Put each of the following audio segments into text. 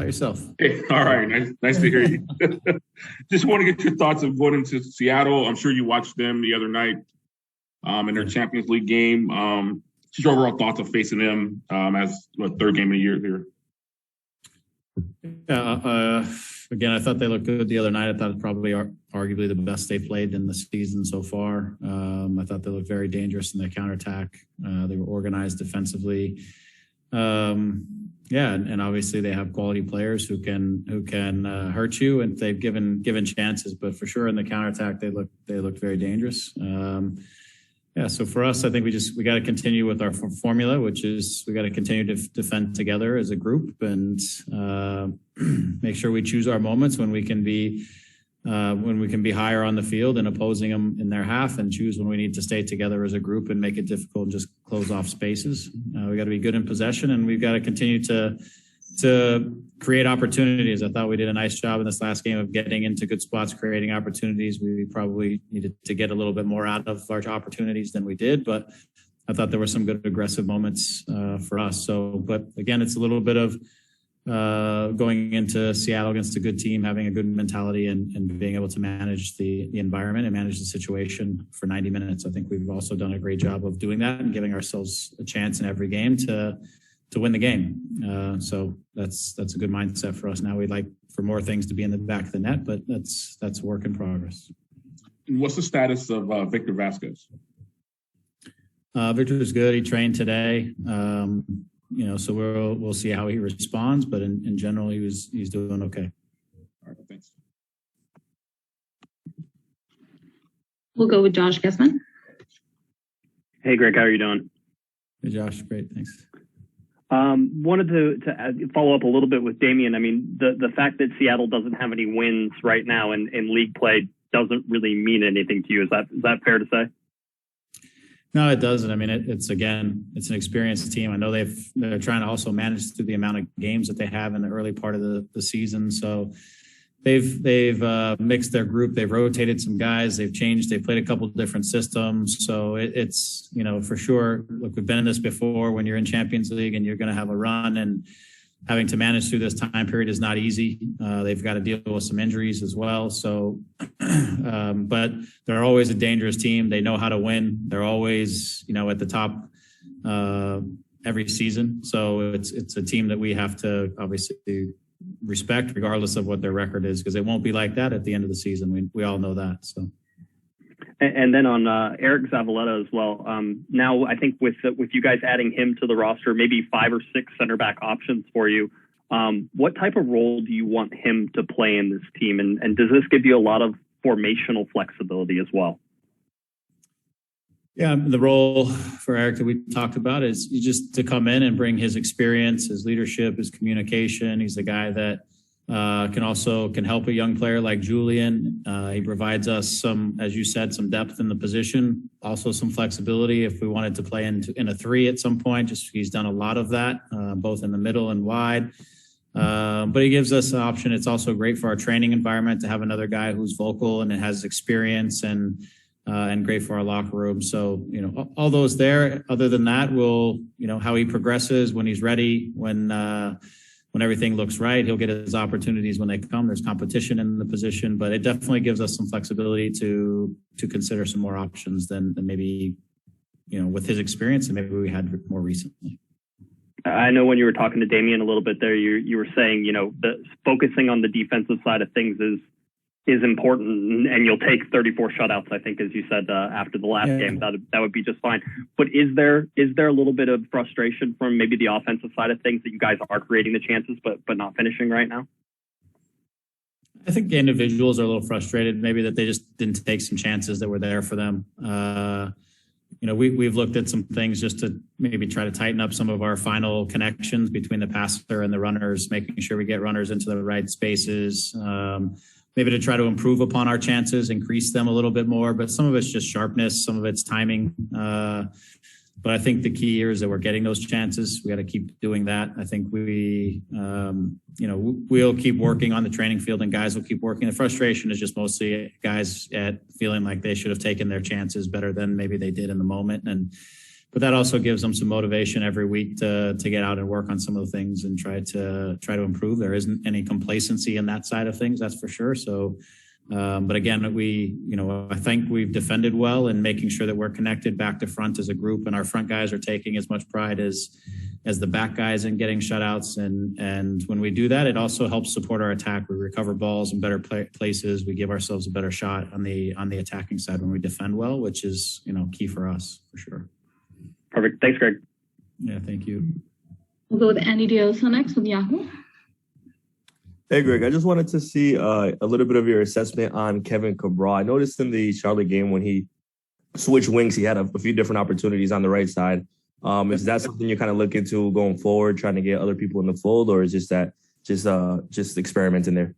About yourself? Hey, all right, nice to hear you. Just want to get your thoughts of going into Seattle. I'm sure you watched them the other night in their Champions League game. Just your overall thoughts of facing them as the third game of the year here. Again, I thought they looked good the other night. I thought it's probably arguably the best they played in the season so far. I thought they looked very dangerous in their counterattack. They were organized defensively. And obviously they have quality players who can hurt you, and they've given chances. But for sure in the counterattack, they looked very dangerous. So for us, I think we got to continue with our formula, which is we got to continue to defend together as a group and make sure we choose our moments when we can be higher on the field and opposing them in their half, and choose when we need to stay together as a group and make it difficult and just close off spaces. We got to be good in possession, and we've got to continue to create opportunities. I thought we did a nice job in this last game of getting into good spots, creating opportunities. We probably needed to get a little bit more out of large opportunities than we did, but I thought there were some good aggressive moments for us. But again, it's a little bit of going into Seattle against a good team, having a good mentality and being able to manage the environment and manage the situation for 90 minutes. I think we've also done a great job of doing that and giving ourselves a chance in every game to win the game. So that's a good mindset for us. Now we'd like for more things to be in the back of the net, but that's a work in progress. And what's the status of Victor Vasquez? Victor is good. He trained today. So we'll see how he responds, but in general, he's doing okay. All right, thanks. We'll go with Josh Gessman. Hey, Greg, how are you doing? Hey, Josh, great, thanks. Wanted to follow up a little bit with Damian. I mean, the fact that Seattle doesn't have any wins right now in league play doesn't really mean anything to you. Is that fair to say? No, it doesn't. I mean, it's an experienced team. I know they're trying to also manage through the amount of games that they have in the early part of the season. So they've mixed their group. They've rotated some guys. They've changed. They've played a couple of different systems. So it's for sure. Look, we've been in this before. When you're in Champions League and you're going to have a run, and having to manage through this time period is not easy. They've got to deal with some injuries as well. So, but they're always a dangerous team. They know how to win. They're always, at the top every season. So it's a team that we have to obviously respect, regardless of what their record is, because it won't be like that at the end of the season. We all know that. So. And then on Eric Zavaleta as well. Now, I think with you guys adding him to the roster, maybe 5 or 6 center back options for you. What type of role do you want him to play in this team? And does this give you a lot of formational flexibility as well? Yeah, the role for Eric that we talked about is just to come in and bring his experience, his leadership, his communication. He's a guy that can help a young player like Julian. He provides us some, as you said, some depth in the position, also some flexibility if we wanted to play in a 3 at some point. Just he's done a lot of that, both in the middle and wide. But he gives us an option. It's also great for our training environment to have another guy who's vocal and has experience and great for our locker room. So, all those there. Other than that, we'll, how he progresses when he's ready, when everything looks right, he'll get his opportunities when they come. There's competition in the position, but it definitely gives us some flexibility to consider some more options than maybe, with his experience and maybe we had more recently. I know when you were talking to Damian a little bit there, you were saying, the focusing on the defensive side of things is important, and you'll take 34 shutouts, I think, as you said, after the last game. That would be just fine. But is there a little bit of frustration from maybe the offensive side of things that you guys are creating the chances but not finishing right now? I think the individuals are a little frustrated, maybe that they just didn't take some chances that were there for them. We've looked at some things just to maybe try to tighten up some of our final connections between the passer and the runners, making sure we get runners into the right spaces. Maybe to try to improve upon our chances, increase them a little bit more. But some of it's just sharpness, some of it's timing. But I think the key here is that we're getting those chances. We got to keep doing that. I think we'll keep working on the training field, and guys will keep working. The frustration is just mostly guys at feeling like they should have taken their chances better than maybe they did in the moment. And that also gives them some motivation every week to get out and work on some of the things and try to improve. There isn't any complacency in that side of things, that's for sure. So, but again, I think we've defended well and making sure that we're connected back to front as a group, and our front guys are taking as much pride as the back guys in getting shutouts. And when we do that, it also helps support our attack. We recover balls in better places. We give ourselves a better shot on the attacking side when we defend well, which is, key for us for sure. Perfect. Thanks, Greg. Yeah, thank you. We'll go with Andy Diosa next with Yahoo. Hey, Greg, I just wanted to see a little bit of your assessment on Kevin Cabral. I noticed in the Charlotte game when he switched wings, he had a few different opportunities on the right side. Is that something you kind of look into going forward, trying to get other people in the fold, or is just experimenting there?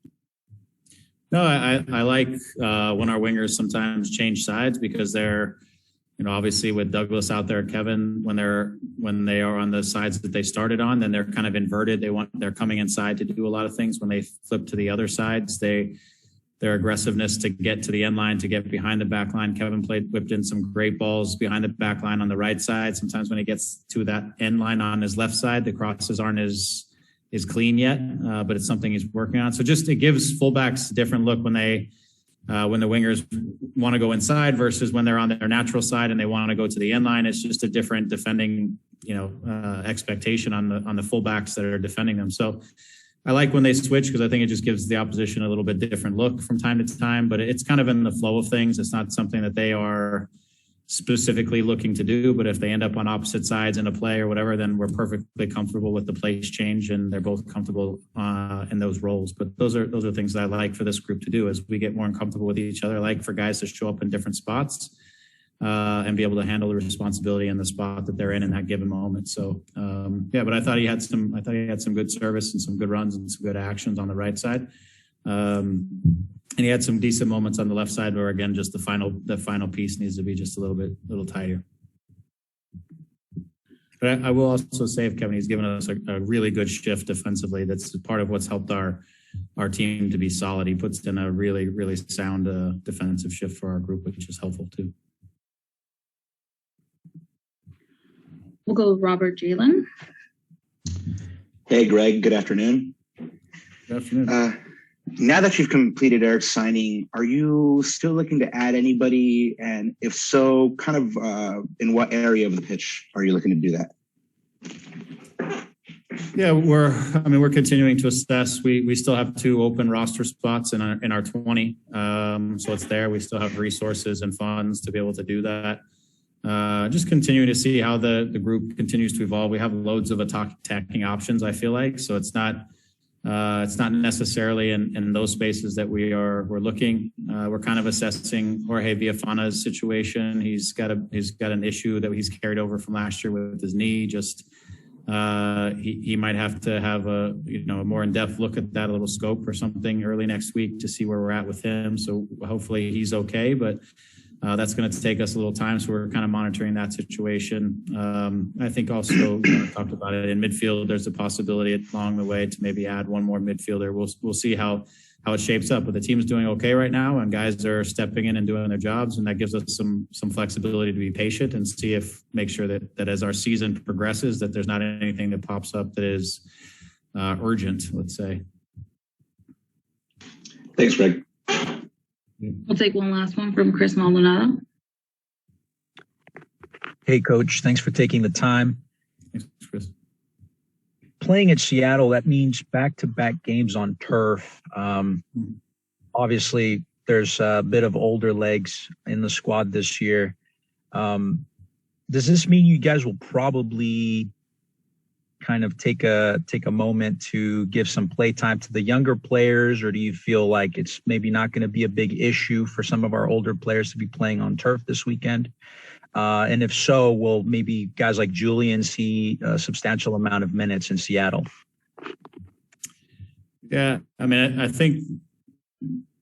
No, I like when our wingers sometimes change sides because they're, obviously with Douglas out there, Kevin, when they are on the sides that they started on, then they're kind of inverted. They're coming inside to do a lot of things. When they flip to the other sides, their aggressiveness to get to the end line, to get behind the back line. Kevin whipped in some great balls behind the back line on the right side. Sometimes when he gets to that end line on his left side, the crosses aren't as clean yet, but it's something he's working on. So just it gives fullbacks a different look when the wingers want to go inside versus when they're on their natural side and they want to go to the end line. It's just a different defending, expectation on the fullbacks that are defending them. So I like when they switch because I think it just gives the opposition a little bit different look from time to time, but it's kind of in the flow of things. It's not something that they are specifically looking to do, but if they end up on opposite sides in a play or whatever, then we're perfectly comfortable with the place change and they're both comfortable in those roles. But those are things that I like for this group to do as we get more uncomfortable with each other. I like for guys to show up in different spots and be able to handle the responsibility in the spot that they're in that given moment. So but I thought he had some good service and some good runs and some good actions on the right side. And he had some decent moments on the left side where, again, just the final piece needs to be just a little tighter. But I will also say, if Kevin, he's given us a really good shift defensively. That's part of what's helped our team to be solid. He puts in a really, really sound defensive shift for our group, which is helpful too. We'll go with Robert Jalen. Hey, Greg. Good afternoon. Good afternoon. Now that you've completed Eric's signing, are you still looking to add anybody? And if so, kind of in what area of the pitch are you looking to do that? Yeah, we're continuing to assess. We still have 2 open roster spots in our 20. So it's there. We still have resources and funds to be able to do that. Just continuing to see how the group continues to evolve. We have loads of attacking options, I feel like. So it's not necessarily in those spaces that we're looking. We're kind of assessing Jorge Villafana's situation. He's got an issue that he's carried over from last year with his knee. Just he might have to have a more in-depth look at that, a little scope or something early next week to see where we're at with him. So hopefully he's okay, but that's going to take us a little time. So we're kind of monitoring that situation. I think also talked about it in midfield. There's a possibility along the way to maybe add one more midfielder. We'll see how it shapes up. But the team's doing okay right now, and guys are stepping in and doing their jobs, and that gives us some flexibility to be patient and make sure that as our season progresses, that there's not anything that pops up that is urgent. Let's say. Thanks, Greg. We'll take one last one from Chris Maldonado. Hey, Coach. Thanks for taking the time. Thanks, Chris. Playing at Seattle, that means back-to-back games on turf. Obviously, there's a bit of older legs in the squad this year. Does this mean you guys will probably kind of take a moment to give some play time to the younger players, or do you feel like it's maybe not going to be a big issue for some of our older players to be playing on turf this weekend? And if so, will maybe guys like Julian see a substantial amount of minutes in Seattle? Yeah, I mean, I think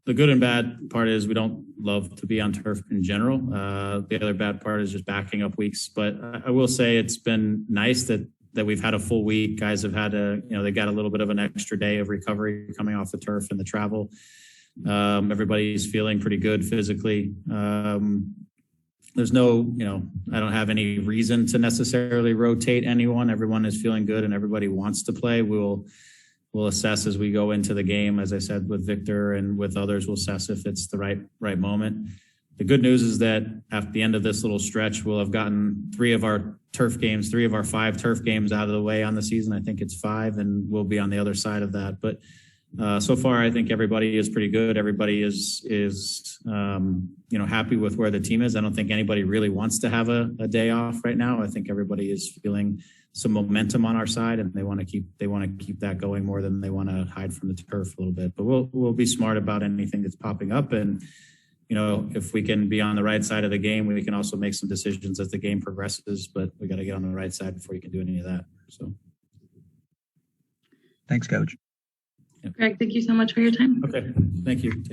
the good and bad part is we don't love to be on turf in general. The other bad part is just backing up weeks. But I will say it's been nice that we've had a full week. Guys have had they got a little bit of an extra day of recovery coming off the turf and the travel. Everybody's feeling pretty good physically. there's no, I don't have any reason to necessarily rotate anyone. Everyone is feeling good and everybody wants to play. We'll assess as we go into the game. As I said, with Victor and with others, we'll assess if it's the right moment. The good news is that at the end of this little stretch, we'll have gotten 3 of our 5 turf games out of the way on the season. I think it's 5, and we'll be on the other side of that. But so far, I think everybody is pretty good. Everybody is happy with where the team is. I don't think anybody really wants to have a day off right now. I think everybody is feeling some momentum on our side, and they want to keep that going more than they want to hide from the turf a little bit. But we'll be smart about anything that's popping up, and if we can be on the right side of the game, we can also make some decisions as the game progresses. But we got to get on the right side before you can do any of that. So, thanks, Coach. Greg, thank you so much for your time. Okay, thank you.